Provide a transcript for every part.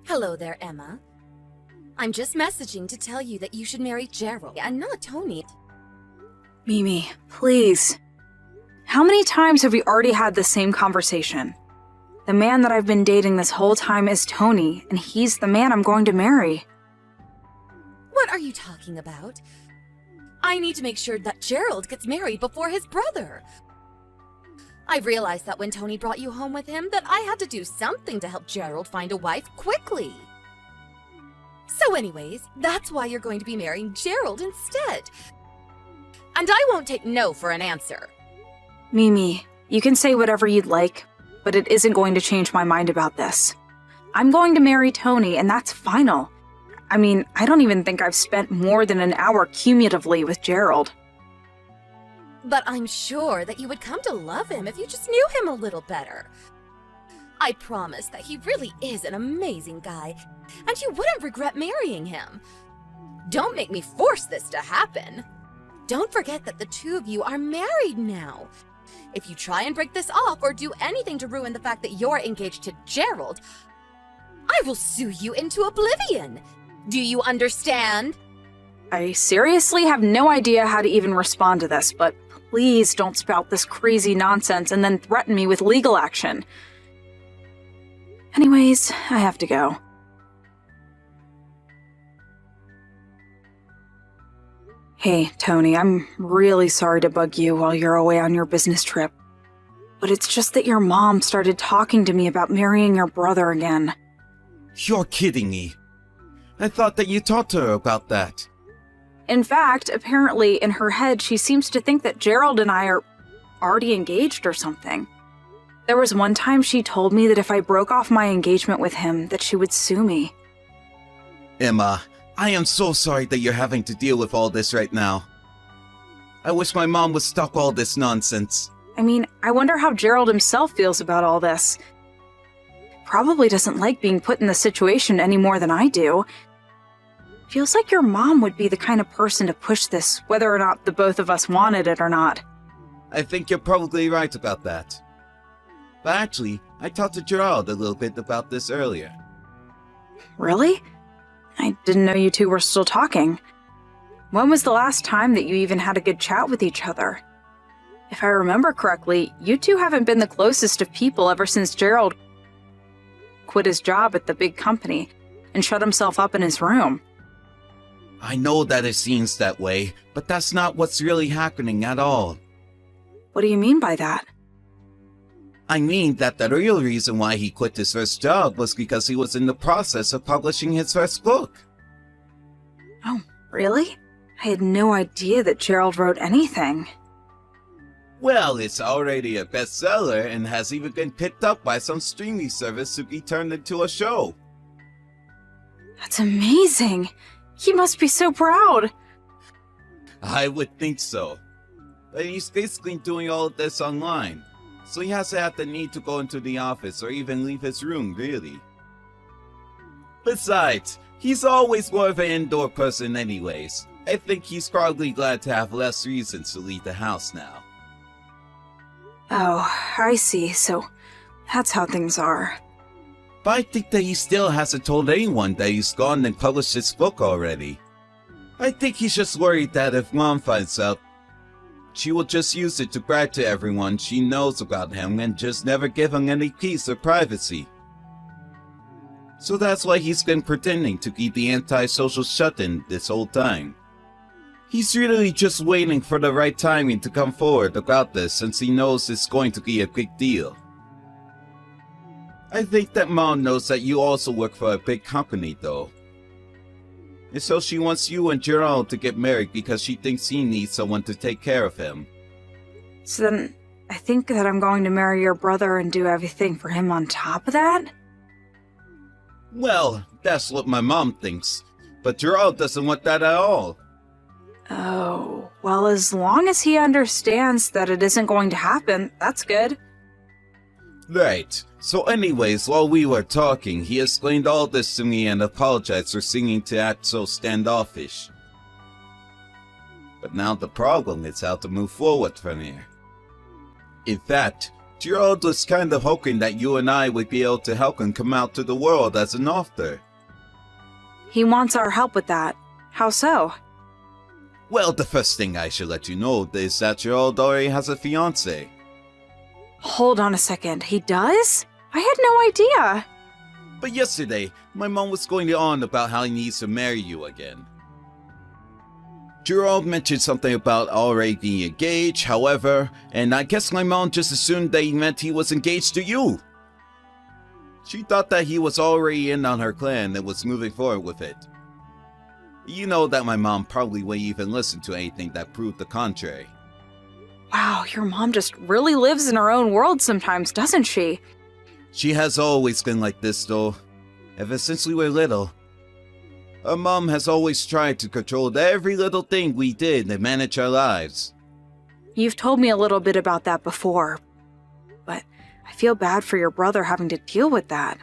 Hello there, Emma. I'm just messaging to tell you that you should marry Gerald and not Tony. Mimi, please. How many times have we already had the same conversation? The man that I've been dating this whole time is Tony, and he's the man I'm going to marry. What are you talking about? I need to make sure that Gerald gets married before his brother. I've realized that when Tony brought you home with him that I had to do something to help Gerald find a wife quickly. So anyways, that's why you're going to be marrying Gerald instead. And I won't take no for an answer. Mimi, you can say whatever you'd like, but it isn't going to change my mind about this. I'm going to marry Tony, and that's final. I mean, I don't even think I've spent more than an hour cumulatively with Gerald. But I'm sure that you would come to love him if you just knew him a little better. I promise that he really is an amazing guy, and you wouldn't regret marrying him. Don't make me force this to happen. Don't forget that the two of you are married now. If you try and break this off or do anything to ruin the fact that you're engaged to Gerald, I will sue you into oblivion. Do you understand? I seriously have no idea how to even respond to this, but please don't spout this crazy nonsense and then threaten me with legal action. Anyways, I have to go. Hey, Tony, I'm really sorry to bug you while you're away on your business trip. But it's just that your mom started talking to me about marrying your brother again. You're kidding me. I thought that you talked to her about that. In fact, apparently in her head she seems to think that Gerald and I are already engaged or something. There was one time she told me that if I broke off my engagement with him, that she would sue me. Emma, I am so sorry that you're having to deal with all this right now. I wish my mom would stop all this nonsense. I mean, I wonder how Gerald himself feels about all this. Probably doesn't like being put in this situation any more than I do. Feels like your mom would be the kind of person to push this, whether or not the both of us wanted it or not. I think you're probably right about that. But actually, I talked to Gerald a little bit about this earlier. Really? I didn't know you two were still talking. When was the last time that you even had a good chat with each other? If I remember correctly, you two haven't been the closest of people ever since Gerald quit his job at the big company and shut himself up in his room. I know that it seems that way, but that's not what's really happening at all. What do you mean by that? I mean that the real reason why he quit his first job was because he was in the process of publishing his first book. Oh, really? I had no idea that Gerald wrote anything. Well, it's already a bestseller and has even been picked up by some streaming service to be turned into a show. That's amazing! He must be so proud! I would think so. But he's basically doing all of this online, so he hasn't had the need to go into the office or even leave his room, really. Besides, he's always more of an indoor person anyways. I think he's probably glad to have less reasons to leave the house now. Oh, I see, so that's how things are. But I think that he still hasn't told anyone that he's gone and published his book already. I think he's just worried that if Mom finds out, she will just use it to brag to everyone she knows about him and just never give him any peace or privacy. So that's why he's been pretending to keep the antisocial shut-in this whole time. He's really just waiting for the right timing to come forward about this since he knows it's going to be a big deal. I think that Mom knows that you also work for a big company though. And so she wants you and Gerald to get married because she thinks he needs someone to take care of him. So then, I think that I'm going to marry your brother and do everything for him on top of that? Well, that's what my mom thinks, but Gerald doesn't want that at all. Oh, well, as long as he understands that it isn't going to happen, that's good. Right. So anyways, while we were talking, he explained all this to me and apologized for seeming to act so standoffish. But now the problem is how to move forward from here. In fact, Gerald was kind of hoping that you and I would be able to help him come out to the world as an author. He wants our help with that. How so? Well, the first thing I should let you know is that Gerald already has a fiancée. Hold on a second, he does? I had no idea. But yesterday, my mom was going on about how he needs to marry you again. Gerald mentioned something about already being engaged, however, and I guess my mom just assumed that he meant he was engaged to you. She thought that he was already in on her plan and was moving forward with it. You know that my mom probably wouldn't even listen to anything that proved the contrary. Wow, your mom just really lives in her own world sometimes, doesn't she? She has always been like this though, ever since we were little. Our mom has always tried to control every little thing we did and manage our lives. You've told me a little bit about that before, but I feel bad for your brother having to deal with that.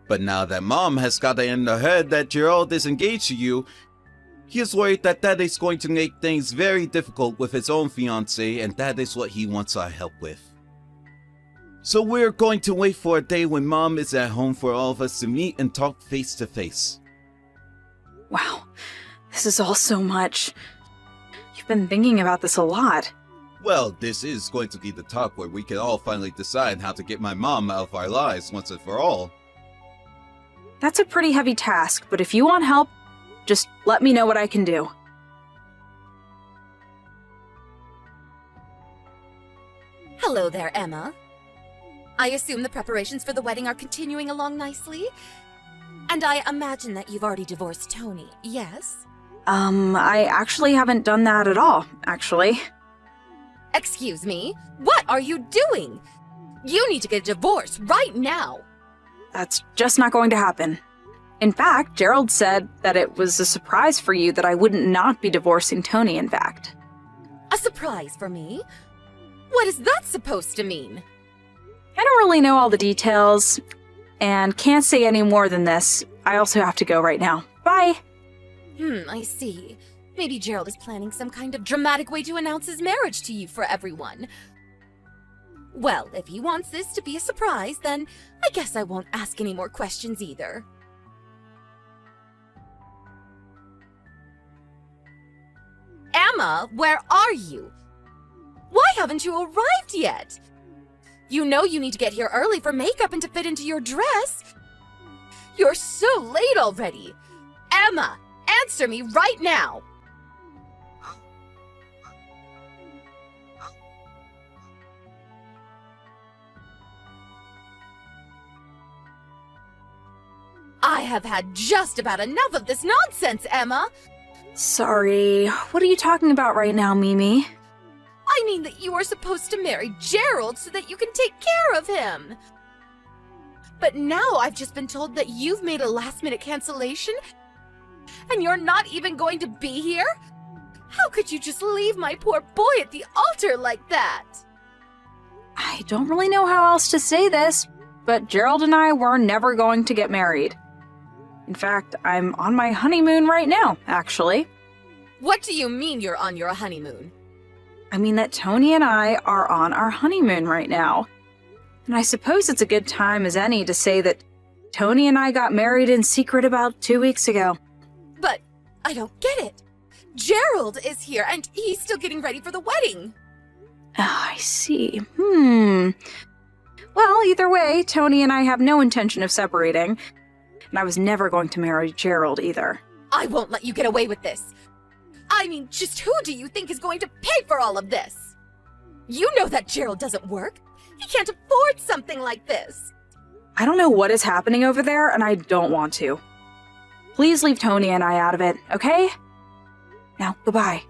But now that mom has got it in her head that Gerald is engaged to you, he is worried that that is going to make things very difficult with his own fiancée, and that is what he wants our help with. So we're going to wait for a day when mom is at home for all of us to meet and talk face to face. Wow, this is all so much. You've been thinking about this a lot. Well, this is going to be the talk where we can all finally decide how to get my mom out of our lives once and for all. That's a pretty heavy task, but if you want help, just let me know what I can do. Hello there, Emma. I assume the preparations for the wedding are continuing along nicely? And I imagine that you've already divorced Tony, yes? I actually haven't done that at all, actually. Excuse me? What are you doing? You need to get a divorce right now! That's just not going to happen. In fact, Gerald said that it was a surprise for you that I wouldn't not be divorcing Tony, in fact. A surprise for me? What is that supposed to mean? I don't really know all the details, and can't say any more than this. I also have to go right now. Bye! I see. Maybe Gerald is planning some kind of dramatic way to announce his marriage to you for everyone. Well, if he wants this to be a surprise, then I guess I won't ask any more questions either. Emma, where are you? Why haven't you arrived yet? You know you need to get here early for makeup and to fit into your dress. You're so late already. Emma, answer me right now. I have had just about enough of this nonsense, Emma. Sorry, what are you talking about right now, Mimi? I mean that you are supposed to marry Gerald so that you can take care of him. But now I've just been told that you've made a last-minute cancellation and you're not even going to be here? How could you just leave my poor boy at the altar like that? I don't really know how else to say this, but Gerald and I were never going to get married. In fact, I'm on my honeymoon right now, actually. What do you mean you're on your honeymoon? I mean that Tony and I are on our honeymoon right now. And I suppose it's a good time as any to say that Tony and I got married in secret about 2 weeks ago. But I don't get it. Gerald is here and he's still getting ready for the wedding. Oh, I see. Well, either way, Tony and I have no intention of separating. And I was never going to marry Gerald either. I won't let you get away with this. I mean, just who do you think is going to pay for all of this? You know that Gerald doesn't work. He can't afford something like this. I don't know what is happening over there, and I don't want to. Please leave Tony and I out of it, okay? Now, goodbye.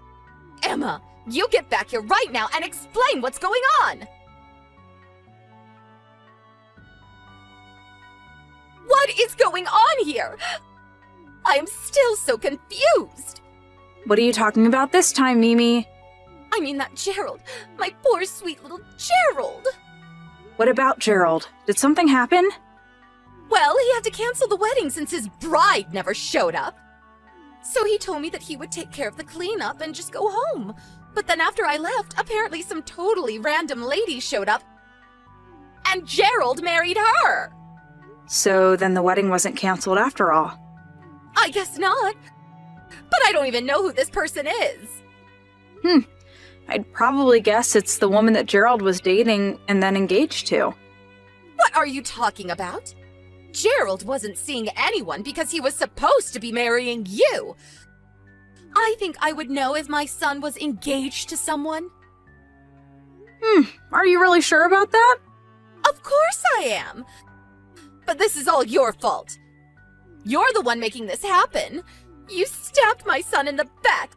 Emma, you get back here right now and explain what's going on! What is going on here? I am still so confused. What are you talking about this time, Mimi? I mean that Gerald, my poor sweet little Gerald. What about Gerald? Did something happen? Well, he had to cancel the wedding since his bride never showed up. So he told me that he would take care of the cleanup and just go home. But then after I left, apparently some totally random lady showed up and Gerald married her. So then the wedding wasn't canceled after all. I guess not. But I don't even know who this person is. I'd probably guess it's the woman that Gerald was dating and then engaged to. What are you talking about? Gerald wasn't seeing anyone because he was supposed to be marrying you. I think I would know if my son was engaged to someone. Are you really sure about that? Of course I am. But this is all your fault. You're the one making this happen. You stabbed my son in the back,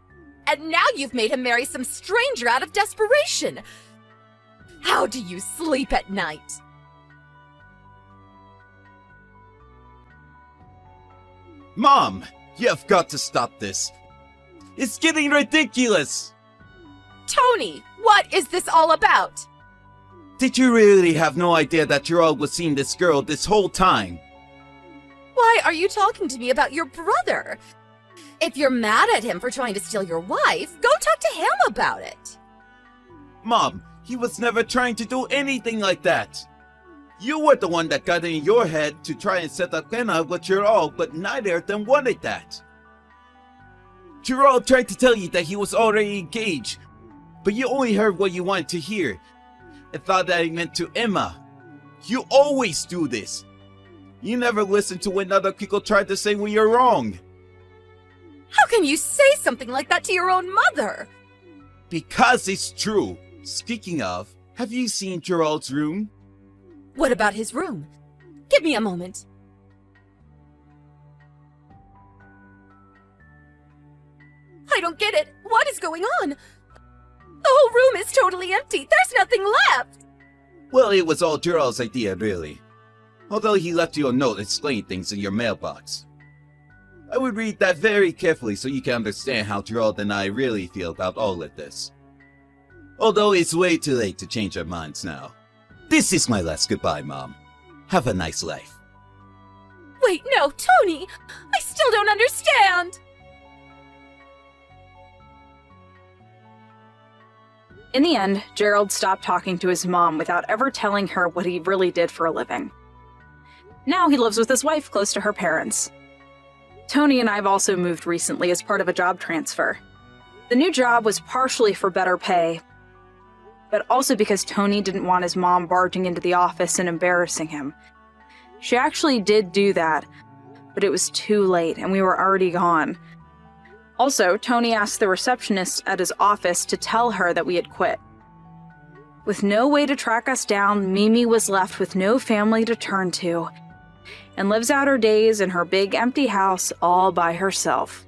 and now you've made him marry some stranger out of desperation. How do you sleep at night? Mom, you've got to stop this. It's getting ridiculous. Tony, what is this all about? Did you really have no idea that Gerald was seeing this girl this whole time? Why are you talking to me about your brother? If you're mad at him for trying to steal your wife, go talk to him about it. Mom, he was never trying to do anything like that. You were the one that got it in your head to try and set up Kenna with Gerald, but neither of them wanted that. Gerald tried to tell you that he was already engaged, but you only heard what you wanted to hear and thought that he meant to Emma. You always do this. You never listen to when other people try to say when you're wrong. How can you say something like that to your own mother? Because it's true. Speaking of, have you seen Gerald's room? What about his room? Give me a moment. I don't get it. What is going on? The whole room is totally empty. There's nothing left. Well, it was all Gerald's idea, really. Although he left you a note explaining things in your mailbox. I would read that very carefully so you can understand how Gerald and I really feel about all of this. Although it's way too late to change our minds now. This is my last goodbye, Mom. Have a nice life. Wait, no, Tony! I still don't understand! In the end, Gerald stopped talking to his mom without ever telling her what he really did for a living. Now he lives with his wife close to her parents. Tony and I have also moved recently as part of a job transfer. The new job was partially for better pay, but also because Tony didn't want his mom barging into the office and embarrassing him. She actually did do that, but it was too late and we were already gone. Also, Tony asked the receptionist at his office to tell her that we had quit. With no way to track us down, Mimi was left with no family to turn to, and lives out her days in her big empty house all by herself.